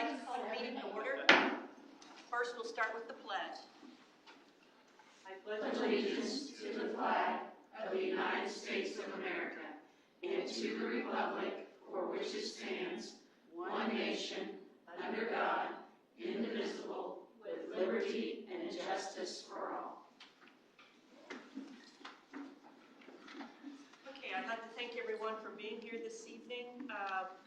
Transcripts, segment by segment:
like to call the meeting to order. First, we'll start with the pledge. I pledge allegiance to the flag of the United States of America and to the republic for which it stands, one nation, under God, indivisible, with liberty and justice for all. Okay, I'd like to thank everyone for being here this evening.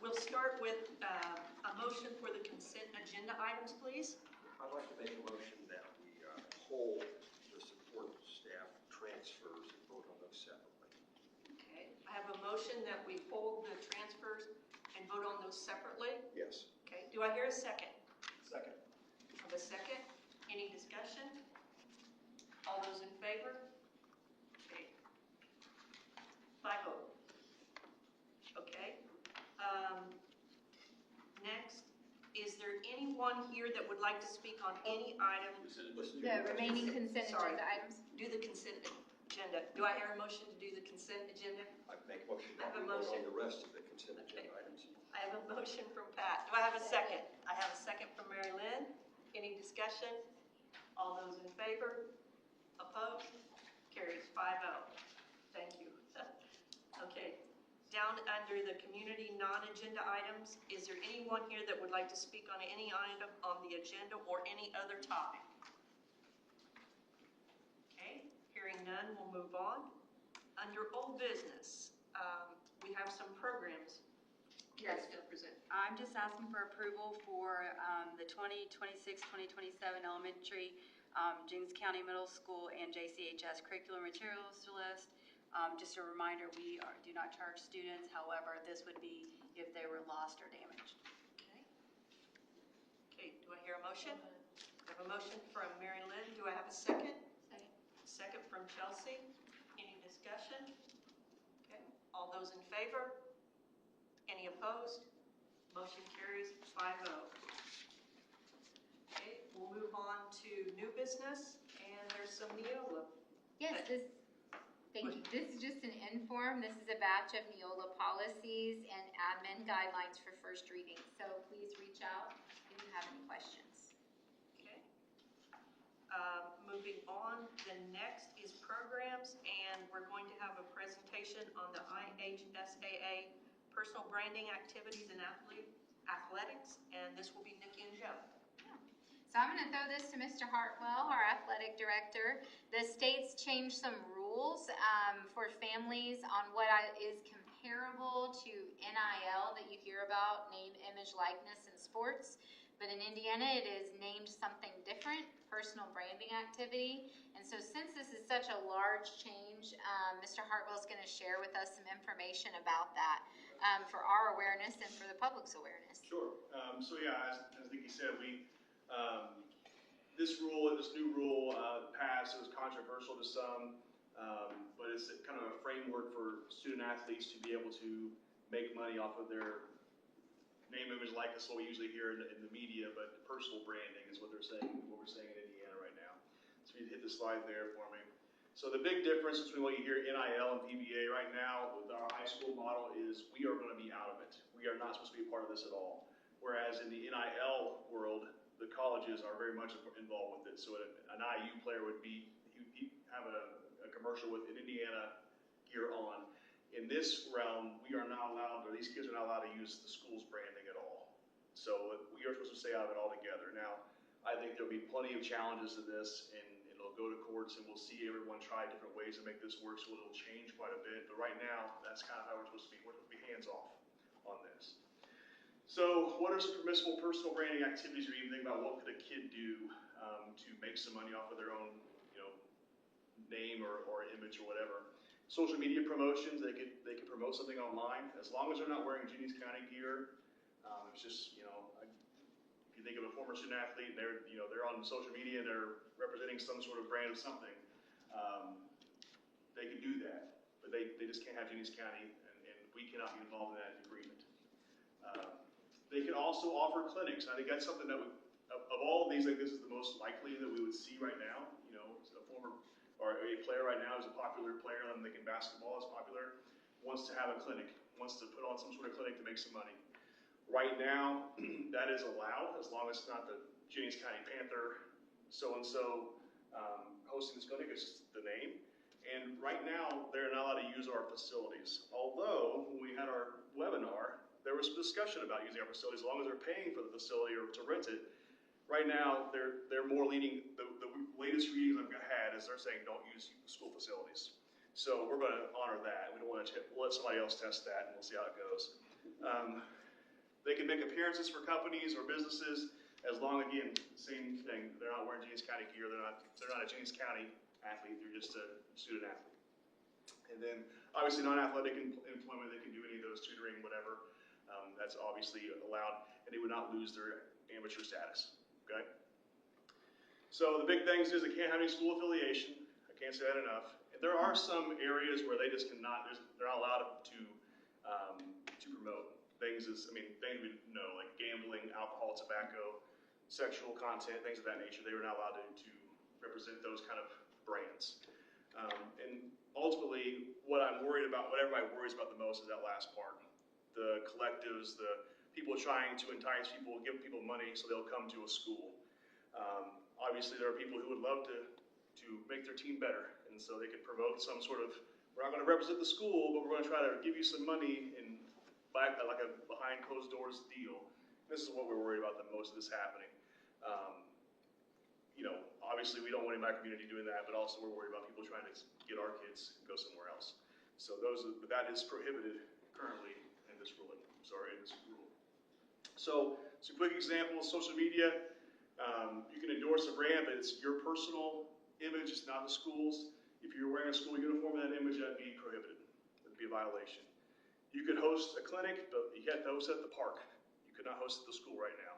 We'll start with a motion for the consent agenda items, please. I'd like to make a motion that we hold the support staff transfers and vote on those separately. Okay, I have a motion that we hold the transfers and vote on those separately. Yes. Okay, do I hear a second? Second. I have a second. Any discussion? All those in favor? Okay. 5-0. Okay. Next, is there anyone here that would like to speak on any item? The remaining consent agenda items. Do the consent agenda. Do I hear a motion to do the consent agenda? I make a motion I that have a we vote motion. on the rest of the consent agenda items. I have a motion from Pat. Do I have a second? I have a second from Mary Lynn. Any discussion? All those in favor? Opposed? Carries 5-0. Thank you. Okay. Down under the community non-agenda items, is there anyone here that would like to speak on any item on the agenda or any other topic? Okay. Hearing none, we'll move on. Under old business, we have some programs. Yes, I'm just asking for approval for the 2026-2027 elementary Jennings County Middle School and JCHS curriculum materials list. Just a reminder, we do not charge students. However, this would be if they were lost or damaged. Okay. Okay, do I hear a motion? I have a motion from Mary Lynn. Do I have a second? Second. Second from Chelsea. Any discussion? Okay. All those in favor? Any opposed? Motion carries 5-0. Okay, we'll move on to new business, and there's some Neola. Yes, thank you. This is just an inform. This is a batch of Neola policies and admin guidelines for first reading. So please reach out if you have any questions. Okay. Moving on, the next is programs, and we're going to have a presentation on the IHSAA personal branding activities and athletics, and this will be Nikki and Joe. So I'm going to throw this to Mr. Hartwell, our athletic director. The state's changed some rules for families on what is comparable to NIL that you hear about, name, image, likeness in sports. But in Indiana, it is named something different, personal branding activity. And so since this is such a large change, Mr. Hartwell is going to share with us some information about that for our awareness and for the public's awareness. Sure. So yeah, as Nikki said, this new rule passed. It was controversial to some, but it's kind of a framework for student athletes to be able to make money off of their name, image, likeness, what we usually hear in the media, but personal branding is what they're saying, what we're saying in Indiana right now. So you hit the slide there for me. So the big difference between what you hear NIL and PBA right now with our high school model is we are going to be out of it. We are not supposed to be a part of this at all. Whereas in the NIL world, the colleges are very much involved with it. So an IU player would have a commercial with an Indiana gear on. In this realm, we are not allowed, or these kids are not allowed to use the school's branding at all. So we are supposed to stay out of it altogether. Now, I think there'll be plenty of challenges to this, and it'll go to courts, and we'll see everyone try different ways to make this work, so it'll change quite a bit. But right now, that's kind of how we're supposed to be. We're supposed to be hands-off on this. So what are some permissible personal branding activities, or even think about what could a kid do to make some money off of their own, name or image or whatever? Social media promotions, they could promote something online as long as they're not wearing Jennings County gear. It's just, if you think of a former student athlete and they're on social media and they're representing some sort of brand of something, they could do that, but they just can't have Jennings County, and we cannot be involved in that agreement. They can also offer clinics. I think that's something that of all of these, like this is the most likely that we would see right now. A former or a player right now is a popular player, and thinking basketball is popular, wants to have a clinic, wants to put on some sort of clinic to make some money. Right now, that is allowed as long as it's not the Jennings County Panther so-and-so hosting this clinic. It's just the name. And right now, they're not allowed to use our facilities. Although, when we had our webinar, there was some discussion about using our facilities as long as they're paying for the facility or to rent it. Right now, they're more leaning, the latest readings I've had is they're saying don't use school facilities. So we're going to honor that. We don't want to let somebody else test that, and we'll see how it goes. They can make appearances for companies or businesses as long, again, same thing. They're not wearing Jennings County gear. They're not a Jennings County athlete. They're just a student athlete. And then, obviously, non-athletic employment, they can do any of those, tutoring, whatever. That's obviously allowed, and they would not lose their amateur status. Okay. So the big things is they can't have any school affiliation. I can't say that enough. And there are some areas where they just cannot. They're not allowed to promote things. Things we know, like gambling, alcohol, tobacco, sexual content, things of that nature. They were not allowed to represent those kind of brands. And ultimately, what I'm worried about, what everybody worries about the most, is that last part. The collectives, the people trying to entice people, give people money so they'll come to a school. Obviously, there are people who would love to make their team better, and so they could promote some sort of, we're not going to represent the school, but we're going to try to give you some money and buy like a behind closed doors deal. This is what we're worried about the most of this happening. Obviously, we don't want anybody in my community doing that, but also we're worried about people trying to get our kids to go somewhere else. So that is prohibited currently in this rule. So some quick examples: social media. You can endorse a brand, but it's your personal image, it's not the school's. If you're wearing a school uniform in that image, that'd be prohibited. It'd be a violation. You could host a clinic, but you have to host it at the park. You could not host at the school right now.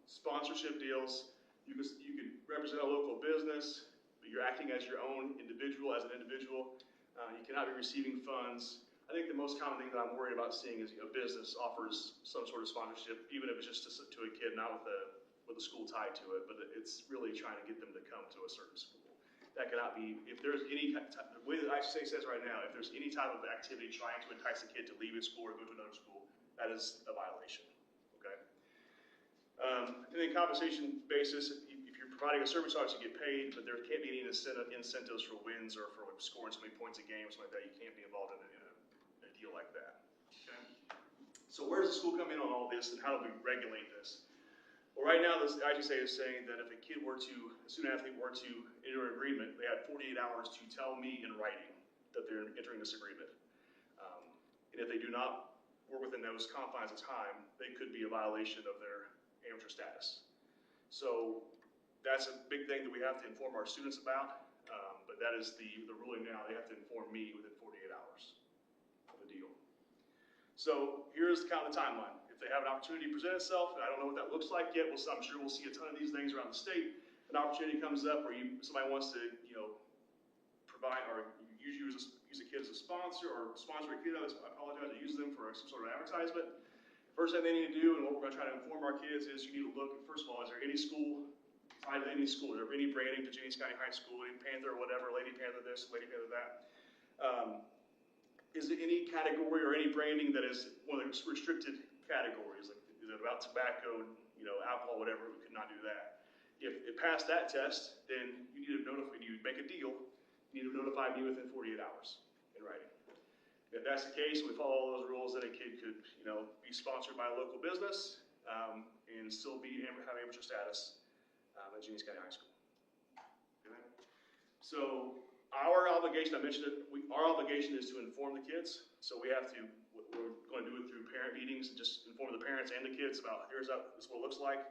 Sponsorship deals. You could represent a local business, but you're acting as your own individual, as an individual. You cannot be receiving funds. I think the most common thing that I'm worried about seeing is a business offers some sort of sponsorship, even if it's just to a kid, not with a school tied to it, but it's really trying to get them to come to a certain school. That cannot be, if there's any, the way that ICSA says right now, if there's any type of activity trying to entice a kid to leave his school or go to another school, that is a violation, okay? And then compensation basis, if you're providing a service, obviously you get paid, but there can't be any incentives for wins or for scoring so many points a game or something like that. You can't be involved in a deal like that, okay? So where does the school come in on all this, and how do we regulate this? Well, right now, the IGSA is saying that if a student athlete were to enter an agreement, they had 48 hours to tell me in writing that they're entering this agreement. And if they do not work within those confines of time, they could be a violation of their amateur status. So that's a big thing that we have to inform our students about, but that is the ruling now. They have to inform me within 48 hours of the deal. So here's kind of the timeline. If they have an opportunity to present itself, and I don't know what that looks like yet, I'm sure we'll see a ton of these things around the state. An opportunity comes up where somebody wants to, provide or use a kid as a sponsor or sponsor a kid. I apologize. I use them for some sort of advertisement. First thing they need to do, and what we're going to try to inform our kids is, you need to look. First of all, is there any school tied to any school? Is there any branding to Jennings County High School, any Panther or whatever, Lady Panther this, Lady Panther that? Is there any category or any branding that is one of the restricted categories? Like, is it about tobacco, alcohol, whatever? We could not do that. If it passed that test, then you need to notify. When you make a deal, you need to notify me within 48 hours in writing. If that's the case, we follow all those rules, then a kid could, be sponsored by a local business and still have amateur status at Jennings County High School. Okay. So our obligation, I mentioned it, our obligation is to inform the kids. So we have to, we're going to do it through parent meetings and just inform the parents and the kids about this is what it looks like.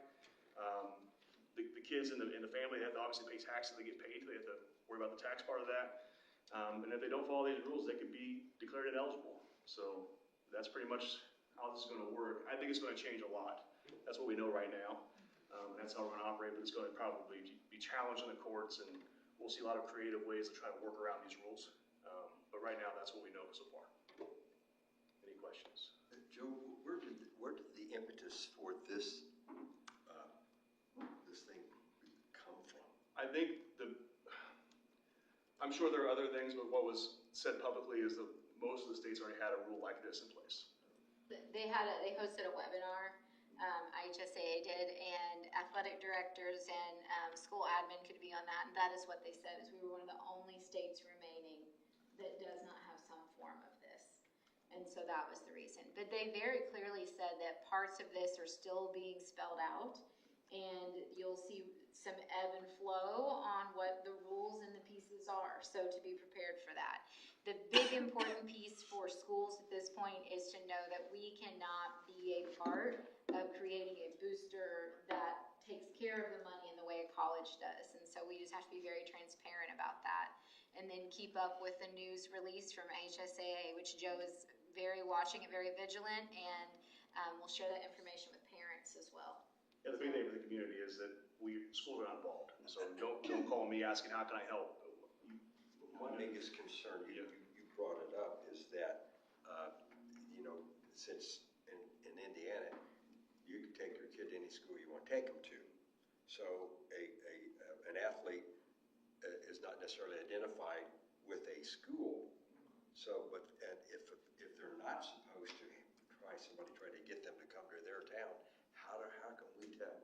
The kids in the family have to obviously pay taxes. They get paid. They have to worry about the tax part of that. And if they don't follow these rules, they could be declared ineligible. So that's pretty much how this is going to work. I think it's going to change a lot. That's what we know right now. And that's how we're going to operate, but it's going to probably be challenged in the courts, and we'll see a lot of creative ways to try to work around these rules. But right now, that's what we know so far. Any questions? Joe, where did the impetus for this thing come from? I think I'm sure there are other things, but what was said publicly is that most of the states already had a rule like this in place. They hosted a webinar, IHSAA did, and athletic directors and school admin could be on that, and that is what they said, is we were one of the only states remaining that does not have some form of this. And so that was the reason. But they very clearly said that parts of this are still being spelled out, and you'll see some ebb and flow on what the rules and the pieces are, so to be prepared for that. The big important piece for schools at this point is to know that we cannot be a part of creating a booster that takes care of the money in the way a college does. And so we just have to be very transparent about that. And then keep up with the news release from HSAA, which Joe is very watching it, very vigilant, and we'll share that information with parents as well. Yeah, the big thing for the community is that schools are not involved. So don't call me asking, how can I help? My biggest concern, you brought it up, is that, since in Indiana, you can take your kid to any school you want to take them to. So an athlete is not necessarily identified with a school. So, and if they're not supposed to try to get them to come to their town, how can we tell?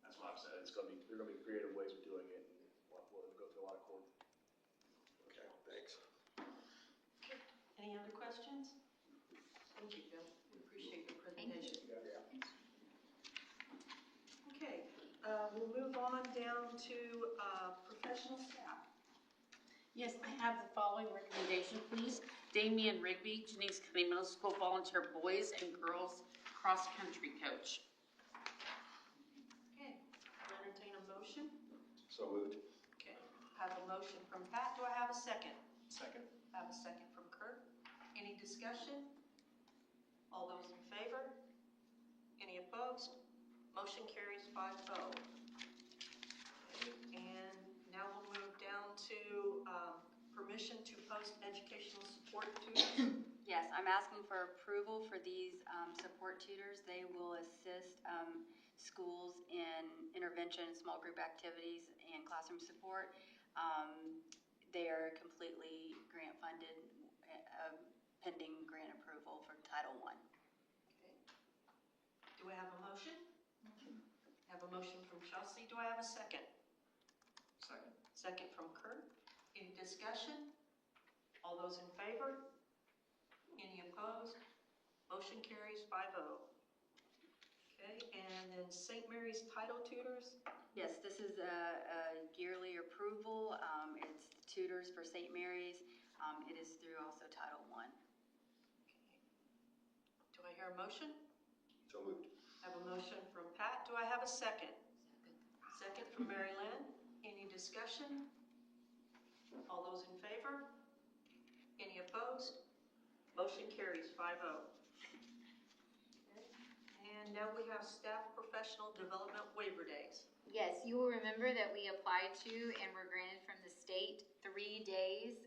That's what I've said. There are going to be creative ways of doing it. And we'll go through a lot of court. Okay, thanks. Any other questions? Thank you, Joe. We appreciate your presentation. Okay, we'll move on down to professional staff. Yes, I have the following recommendation, please. Damian Rigby, Jennings County Middle School volunteer boys and girls cross-country coach. Okay, I'll entertain a motion. So moved. Okay, I have a motion from Pat. Do I have a second? Second. I have a second from Kurt. Any discussion? All those in favor? Any opposed? Motion carries 5-0. Okay, and now we'll move down to permission to post educational support tutors. Yes, I'm asking for approval for these support tutors. They will assist schools in intervention, small group activities, and classroom support. They are completely grant funded, pending grant approval for Title I. Okay. Do I have a motion? I have a motion from Chelsea. Do I have a second? Second. Second from Kurt. Any discussion? All those in favor? Any opposed? Motion carries 5-0. Okay, and then St. Mary's Title Tutors. Yes, this is a yearly approval. It's tutors for St. Mary's. It is through also Title I. Do I hear a motion? So moved. I have a motion from Pat. Do I have a second? Second from Mary Lynn. Any discussion? All those in favor? Any opposed? Motion carries 5-0. And now we have staff professional development waiver days. Yes, you will remember that we applied to and were granted from the state 3 days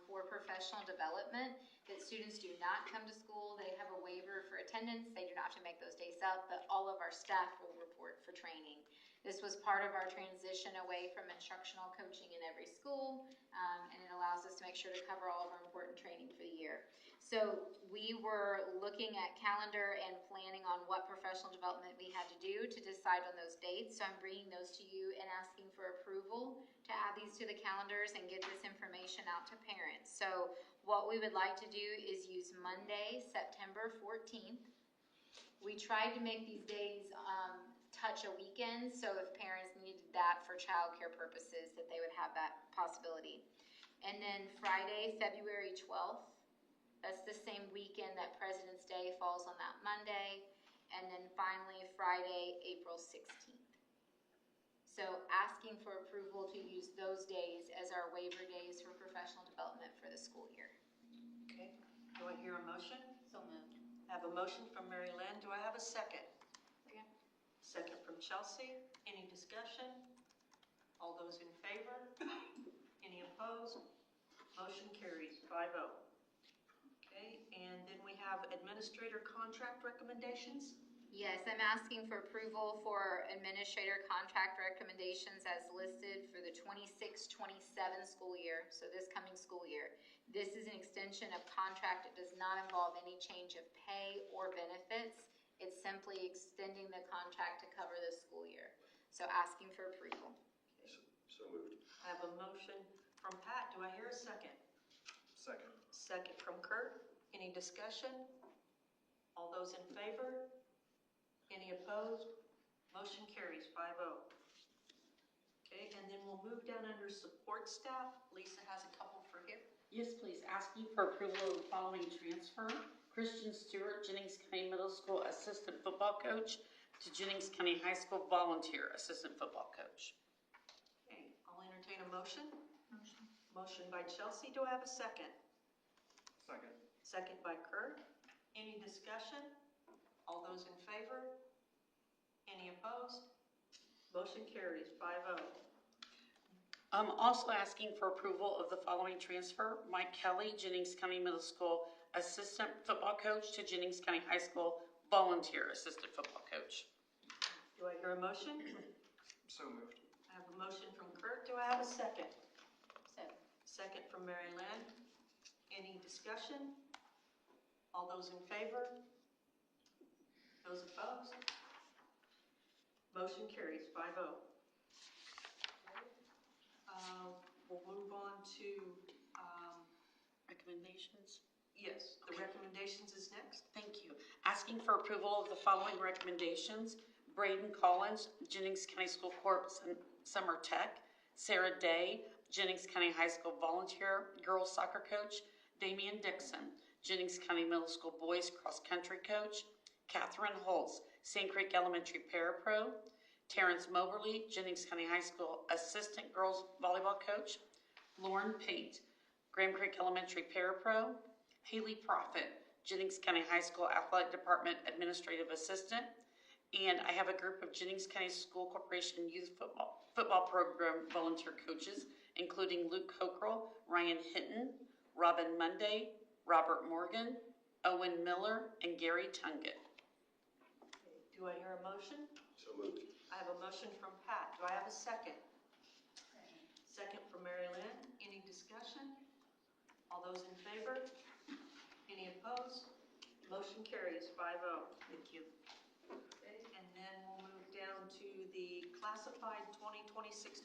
for professional development, that students do not come to school. They have a waiver for attendance. They do not have to make those days up, but all of our staff will report for training. This was part of our transition away from instructional coaching in every school, and it allows us to make sure to cover all of our important training for the year. So we were looking at calendar and planning on what professional development we had to do to decide on those dates. So I'm bringing those to you and asking for approval to add these to the calendars and get this information out to parents. So what we would like to do is use Monday, September 14th. We tried to make these days touch a weekend, so if parents needed that for childcare purposes, that they would have that possibility. And then Friday, February 12th. That's the same weekend that President's Day falls on that Monday. And then finally, Friday, April 16th. So asking for approval to use those days as our waiver days for professional development for the school year. Okay, do I hear a motion? So moved. I have a motion from Mary Lynn. Do I have a second? Second. Second from Chelsea. Any discussion? All those in favor? Any opposed? Motion carries 5-0. Okay, and then we have administrator contract recommendations. Yes, I'm asking for approval for administrator contract recommendations as listed for the 26-27 school year, so this coming school year. This is an extension of contract. It does not involve any change of pay or benefits. It's simply extending the contract to cover the school year. So asking for approval. So moved. I have a motion from Pat. Do I hear a second? Second. Second from Kurt. Any discussion? All those in favor? Any opposed? Motion carries 5-0. Okay, and then we'll move down under support staff. Lisa has a couple for him. Yes, please. Asking for approval of the following transfer. Christian Stewart, Jennings County Middle School Assistant Football Coach to Jennings County High School Volunteer Assistant Football Coach. Okay, I'll entertain a motion. Motion by Chelsea. Do I have a second? Second. Second by Kurt. Any discussion? All those in favor? Any opposed? Motion carries 5-0. I'm also asking for approval of the following transfer. Mike Kelly, Jennings County Middle School Assistant Football Coach to Jennings County High School Volunteer Assistant Football Coach. Do I hear a motion? So moved. I have a motion from Kurt. Do I have a second? Second. Second from Mary Lynn. Any discussion? All those in favor? Those opposed? Motion carries 5-0. We'll move on to, Recommendations. yes, the recommendations is next. Thank you. Asking for approval of the following recommendations. Braden Collins, Jennings County School Corp Summer Tech. Sarah Day, Jennings County High School Volunteer Girls Soccer Coach. Damian Dixon, Jennings County Middle School Boys Cross Country Coach. Catherine Holtz, Sand Creek Elementary Parapro. Terrence Moberly, Jennings County High School Assistant Girls Volleyball Coach. Lauren Pate, Graham Creek Elementary Parapro. Haley Profit, Jennings County High School Athletic Department Administrative Assistant. And I have a group of Jennings County School Corporation Youth Football Program volunteer coaches, including Luke Cockrell, Ryan Hinton, Robin Monday, Robert Morgan, Owen Miller, and Gary Tungett. Do I hear a motion? So moved. I have a motion from Pat. Do I have a second? Second from Mary Lynn. Any discussion? All those in favor? Any opposed? Motion carries 5-0. Thank you. Okay, and then we'll move down to the classified 2026-2027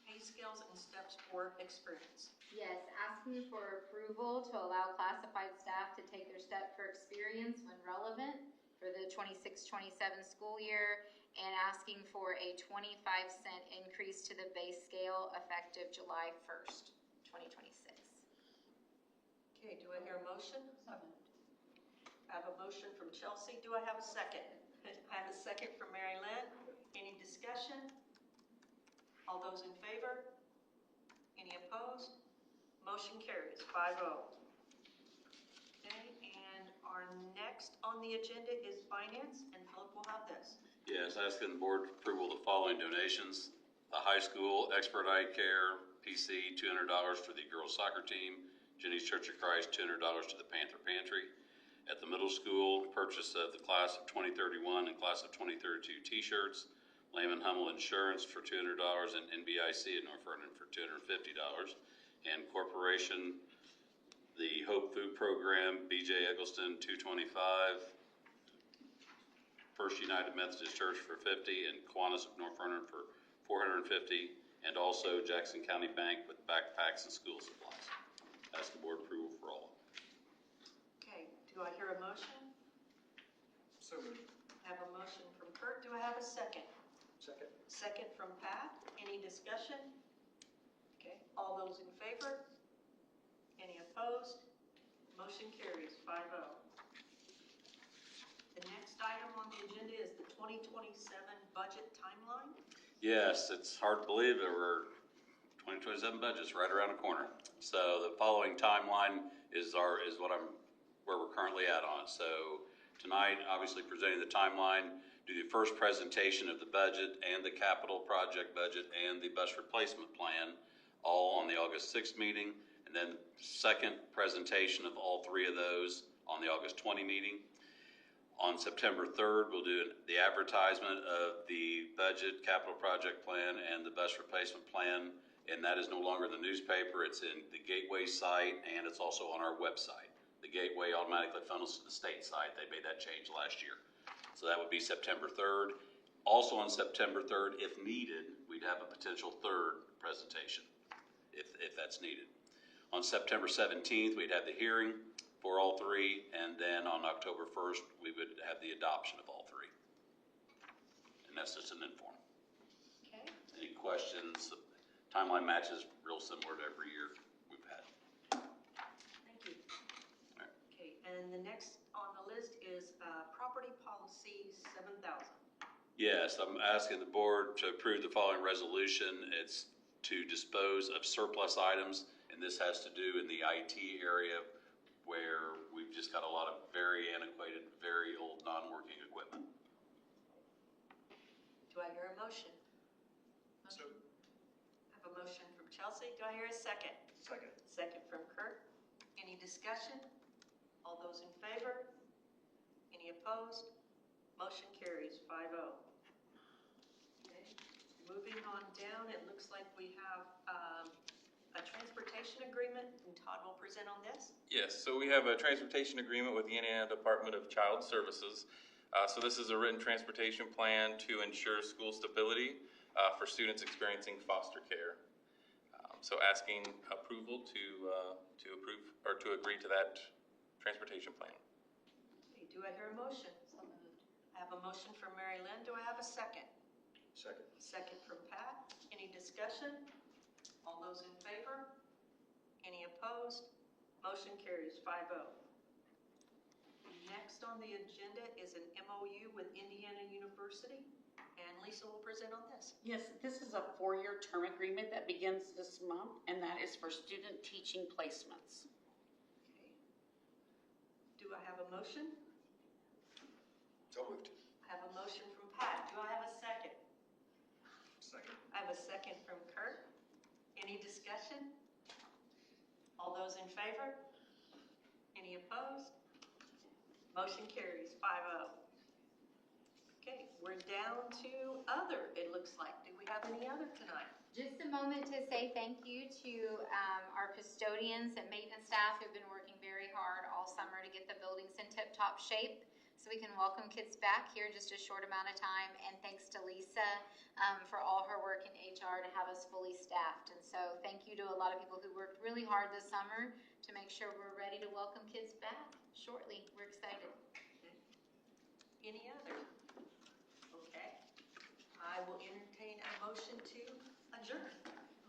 pay scales and steps for experience. Yes, asking for approval to allow classified staff to take their step for experience when relevant for the 26-27 school year, and asking for a 25-cent increase to the base scale effective July 1st, 2026. Okay, do I hear a motion? I have a motion from Chelsea. Do I have a second? I have a second from Mary Lynn. Any discussion? All those in favor? Any opposed? Motion carries 5-0. Okay, and our next on the agenda is finance, and Philip will have this. Yes, asking the board approval of the following donations. The high school expert eye care, PC, $200 for the girls soccer team. Jennings Church of Christ, $200 to the Panther Pantry. At the middle school, purchase of the class of 2031 and class of 2032 t-shirts. Lehman Hummel Insurance for $200 and NBIC in North Vernon for $250. And Corporation, the Hope Food Program, BJ Eggleston, $225. First United Methodist Church for $50, and Kiwanis of North Vernon for $450, and also Jackson County Bank with backpacks and school supplies. Ask the board approval for all. Okay, do I hear a motion? So moved. I have a motion from Kurt. Do I have a second? Second. Second from Pat. Any discussion? Okay, all those in favor? Any opposed? Motion carries 5-0. The next item on the agenda is the 2027 budget timeline. Yes, it's hard to believe that we're 2027 budget's right around the corner. So the following timeline is where we're currently at on it. So tonight, obviously presenting the timeline, do the first presentation of the budget and the capital project budget and the bus replacement plan, all on the August 6th meeting, and then second presentation of all three of those on the August 20 meeting. On September 3rd, we'll do the advertisement of the budget, capital project plan, and the bus replacement plan. And that is no longer in the newspaper. It's in the Gateway site, and it's also on our website. The Gateway automatically funnels to the state site. They made that change last year. So that would be September 3rd. Also on September 3rd, if needed, we'd have a potential third presentation, if that's needed. On September 17th, we'd have the hearing for all three, and then on October 1st, we would have the adoption of all three. And that's just an inform. Okay. Any questions? Timeline matches real similar to every year we've had. Thank you. All right. Okay, and the next on the list is property policy 7,000. Yes, I'm asking the board to approve the following resolution. It's to dispose of surplus items, and this has to do in the IT area where we've just got a lot of very antiquated, very old, non-working equipment. Do I hear a motion? So, I have a motion from Chelsea. Do I hear a second? second. Second from Kurt. Any discussion? All those in favor? Any opposed? Motion carries 5-0. Okay. Moving on down, it looks like we have a transportation agreement, and Todd will present on this. Yes, so we have a transportation agreement with the Indiana Department of Child Services. So this is a written transportation plan to ensure school stability for students experiencing foster care. So asking approval to approve or to agree to that transportation plan. Okay, do I hear a motion? I have a motion from Mary Lynn. Do I have a second? Second. Second from Pat. Any discussion? All those in favor? Any opposed? Motion carries 5-0. Next on the agenda is an MOU with Indiana University, and Lisa will present on this. Yes, this is a 4-year term agreement that begins this month, and that is for student teaching placements. Okay. Do I have a motion? So moved. I have a motion from Pat. Do I have a second? Second. I have a second from Kurt. Any discussion? All those in favor? Any opposed? Motion carries 5-0. Okay, we're down to other, it looks like. Do we have any other tonight? Just a moment to say thank you to our custodians and maintenance staff who've been working very hard all summer to get the buildings in tip-top shape so we can welcome kids back here in just a short amount of time. And thanks to Lisa for all her work in HR to have us fully staffed. And so thank you to a lot of people who worked really hard this summer to make sure we're ready to welcome kids back shortly. We're excited. Any other? Okay. I will entertain a motion to adjourn.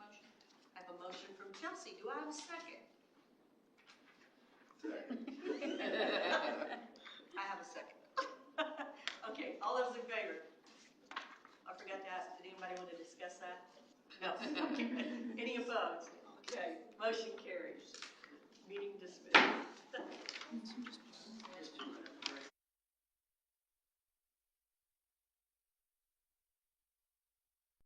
Motion. I have a motion from Chelsea. Do I have a second? I have a second. Okay, all those in favor? I forgot to ask, did anybody want to discuss that? No. Okay. Any opposed? Okay, motion carries. Meeting dismissed.